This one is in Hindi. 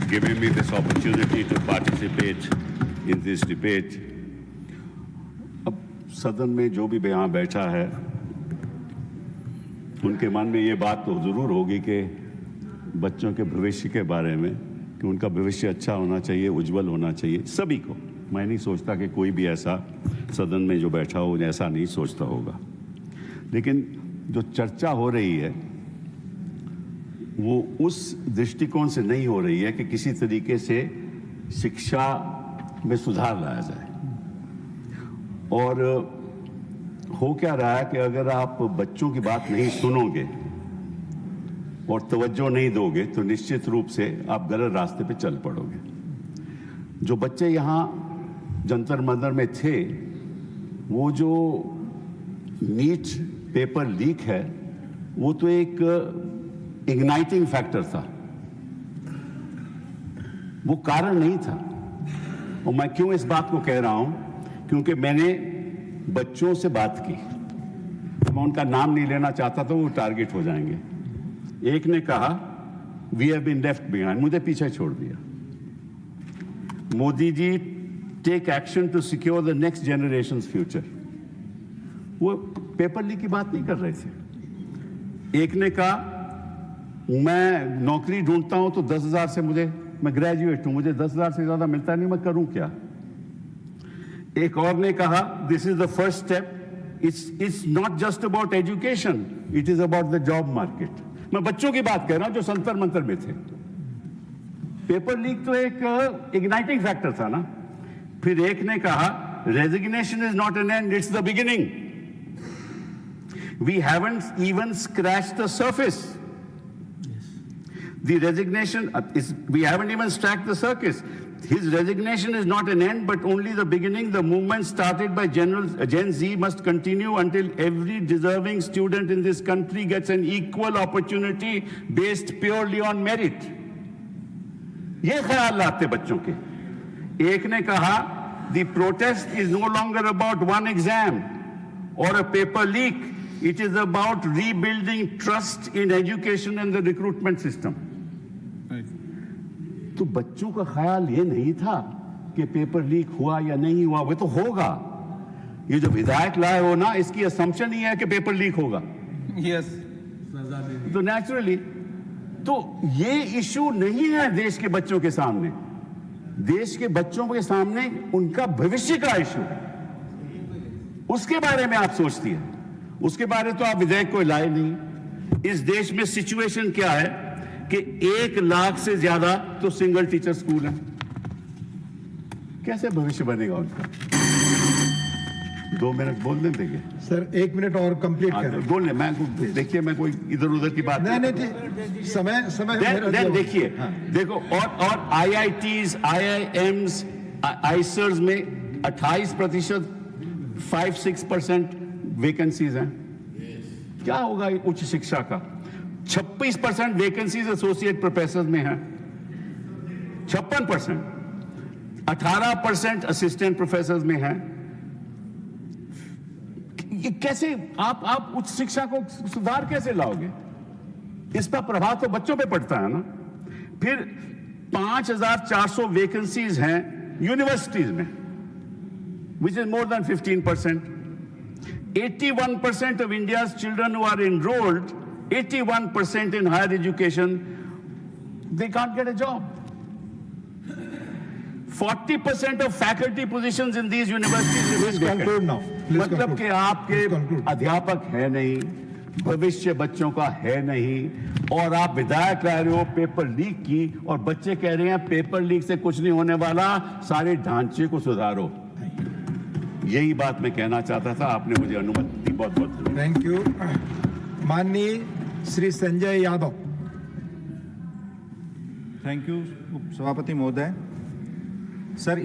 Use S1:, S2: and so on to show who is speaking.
S1: giving me this opportunity to participate in this debate. अब सदन में जो भी यहाँ बैठा है उनके मन में ये बात तो जरूर होगी कि बच्चों के भविष्य के बारे में कि उनका भविष्य अच्छा होना चाहिए, उज्जवल होना चाहिए सभी को। मैं नहीं सोचता कि कोई भी ऐसा सदन में जो बैठा हो ऐसा नहीं सोचता होगा, लेकिन जो चर्चा हो रही है वो उस दृष्टिकोण से नहीं हो रही है कि किसी तरीके से शिक्षा में सुधार लाया जाए। और हो क्या रहा है कि अगर आप बच्चों की बात नहीं सुनोगे और तवज्जो नहीं दोगे तो निश्चित रूप से आप गलत रास्ते पे चल पड़ोगे। जो बच्चे यहाँ जंतर मंतर में थे, वो जो नीट पेपर लीक है वो तो एक इग्नाइटिंग फैक्टर था, वो कारण नहीं था। और मैं क्यों इस बात को कह रहा हूं, क्योंकि मैंने बच्चों से बात की, मैं उनका नाम नहीं लेना चाहता तो वो टारगेट हो जाएंगे। एक ने कहा we have been left behind, मुझे पीछे छोड़ दिया। Modi ji take action to secure the next generation future, वो पेपर लीक की बात नहीं कर रहे थे। एक ने कहा मैं नौकरी ढूंढता हूं तो 10,000 से मैं ग्रेजुएट हूं, मुझे 10,000 से ज्यादा मिलता नहीं, मैं करूं क्या। एक और ने कहा this is the first step, it's not just about education, it is about the job market. मैं बच्चों की बात कर रहा हूं जो संतर मंतर में थे। पेपर लीक तो एक इग्नाइटिंग फैक्टर था ना। फिर एक ने कहा resignation is not an end, it's the beginning. We haven't even scratched the surface. The resignation we haven't even cracked the surface. His resignation is not an end, but only the beginning. The movement started by Gen Z must continue until every deserving student in this country gets an equal opportunity based purely on merit. ये ख्याल लाते बच्चों के। एक ने कहा the protest is no longer about one exam or a paper leak. It is about rebuilding trust in education and the recruitment system. तो बच्चों का ख्याल ये नहीं था कि पेपर लीक हुआ या नहीं हुआ, वो तो होगा। ये जो विधायक लाए हो ना, इसकी असम्पशन ही है कि पेपर लीक होगा।
S2: यस,
S1: तो नेचुरली तो ये इशू नहीं है देश के बच्चों के सामने। देश के बच्चों के सामने उनका भविष्य का इशू है, उसके बारे में आप सोचती है। उसके बारे तो आप विधेयक को लाए नहीं। इस देश में सिचुएशन क्या है कि 1 लाख से ज्यादा तो सिंगल टीचर स्कूल है। कैसे भविष्य बनेगा उनका? 2 मिनट बोलने देंगे
S3: सर, 1 मिनट और कंप्लीट करें।
S1: बोलने मैं देखिए, मैं कोई इधर उधर की बात
S3: नहीं, समय
S1: देखिए। देखो, और IITs, IIMs, आईसर्स में 28%, 5-6% वैकेंसीज हैं। क्या होगा उच्च शिक्षा का? 26% वैकेंसीज एसोसिएट प्रोफेसर में है, 56%, 18% असिस्टेंट प्रोफेसर में है। ये कैसे आप उच्च शिक्षा को सुधार कैसे लाओगे? इसका प्रभाव तो बच्चों पे पड़ता है ना। फिर 5,400 वैकेंसीज हैं यूनिवर्सिटीज में, which is more than 15%। 81% of India's children who are enrolled, 81% in higher education, they can't get a job. 40% of faculty positions in these universities remain vacant. मतलब कि आपके अध्यापक है नहीं, भविष्य बच्चों का है नहीं, और आप विधायक ला रहे हो पेपर लीक की, और बच्चे कह रहे हैं पेपर लीक से कुछ नहीं होने वाला, सारे ढांचे को सुधारो। यही बात मैं कहना चाहता था, आपने मुझे अनुमति दी, बहुत बहुत
S3: थैंक यू। माननीय श्री संजय यादव।
S2: थैंक यू सभापति महोदय। सर